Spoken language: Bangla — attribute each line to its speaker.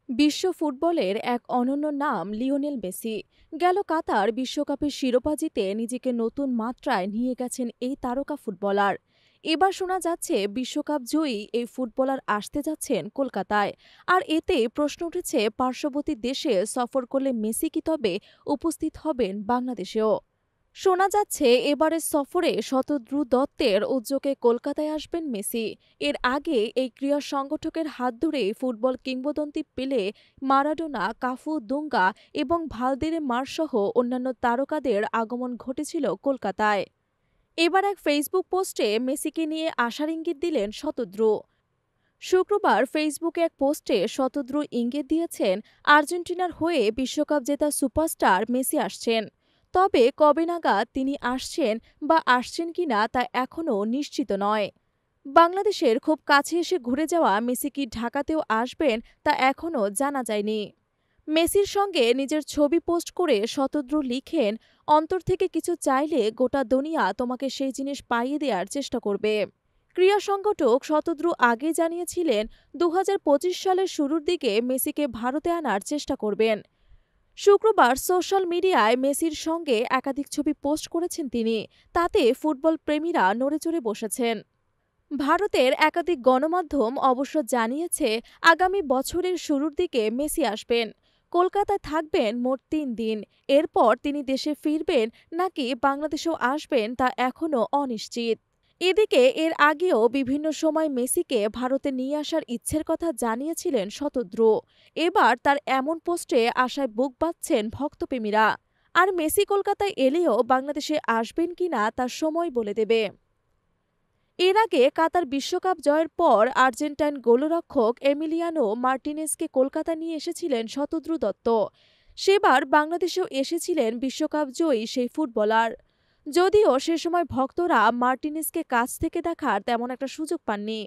Speaker 1: বিশ্ব ফুটবলের এক অনন্য নাম লিওনেল মেসি। গেল কাতার বিশ্বকাপের শিরোপা জিতে নিজেকে নতুন মাত্রায় নিয়ে গেছেন এই তারকা ফুটবলার। এবার শোনা যাচ্ছে বিশ্বকাপ জয়ী এই ফুটবলার আসতে যাচ্ছেন কলকাতায়। আর এতে প্রশ্ন উঠেছে, পার্শ্ববর্তী দেশে সফর করলে মেসি কি তবে উপস্থিত হবেন বাংলাদেশেও? শোনা যাচ্ছে এবারের সফরে শতদ্রু দত্তের উদ্যোগে কলকাতায় আসবেন মেসি। এর আগে এই ক্রীড়া সংগঠকের হাত ধরে ফুটবল কিংবদন্তি পেলে, মারাডোনা, কাফু, দুঙ্গা এবং ভালদেরে মারসহ অন্যান্য তারকাদের আগমন ঘটেছিল কলকাতায়। এবার এক ফেসবুক পোস্টে মেসিকে নিয়ে আশার ইঙ্গিত দিলেন শতদ্রু। শুক্রবার ফেসবুকে এক পোস্টে শতদ্রু ইঙ্গিত দিয়েছেন, আর্জেন্টিনার হয়ে বিশ্বকাপ জেতা সুপারস্টার মেসি আসছেন। তবে কবে নাগাদ তিনি আসছেন বা আসছেন কিনা তা এখনও নিশ্চিত নয়। বাংলাদেশের খুব কাছে এসে ঘুরে যাওয়া মেসি কি ঢাকাতেও আসবেন তা এখনও জানা যায়নি। মেসির সঙ্গে নিজের ছবি পোস্ট করে শতদ্রু লিখেন, অন্তর থেকে কিছু চাইলে গোটা দুনিয়া তোমাকে সেই জিনিস পাইয়ে দেওয়ার চেষ্টা করবে। ক্রীড়া সংগঠক শতদ্রু আগে জানিয়েছিলেন ২০২৫ সালের শুরুর দিকে মেসিকে ভারতে আনার চেষ্টা করবেন। শুক্রবার সোশ্যাল মিডিয়ায় মেসির সঙ্গে একাধিক ছবি পোস্ট করেছেন তিনি। তাতে ফুটবল প্রেমীরা নড়েচড়ে বসেছেন। ভারতের একাধিক গণমাধ্যম অবশ্য জানিয়েছে, আগামী বছরের শুরুর দিকে মেসি আসবেন। কলকাতায় থাকবেন মোট ৩ দিন। এরপর তিনি দেশে ফিরবেন নাকি বাংলাদেশেও আসবেন তা এখনও অনিশ্চিত। এদিকে এর আগেও বিভিন্ন সময় মেসিকে ভারতে নিয়ে আসার ইচ্ছের কথা জানিয়েছিলেন শতদ্রু। এবার তার এমন পোস্টে আশায় বুক বাঁধছেন ভক্তপ্রেমীরা। আর মেসি কলকাতায় এলেও বাংলাদেশে আসবেন কিনা তার সময় বলে দেবে। এর আগে কাতার বিশ্বকাপ জয়ের পর আর্জেন্টাইন গোলরক্ষক এমিলিয়ানো মার্টিনেজকে কলকাতা নিয়ে এসেছিলেন শতদ্রু দত্ত। সেবার বাংলাদেশেও এসেছিলেন বিশ্বকাপ জয়ী সেই ফুটবলার। যদিও সে সময় ভক্তরা মার্টিনেজকে কাছ থেকে দেখার তেমন একটা সুযোগ পাননি।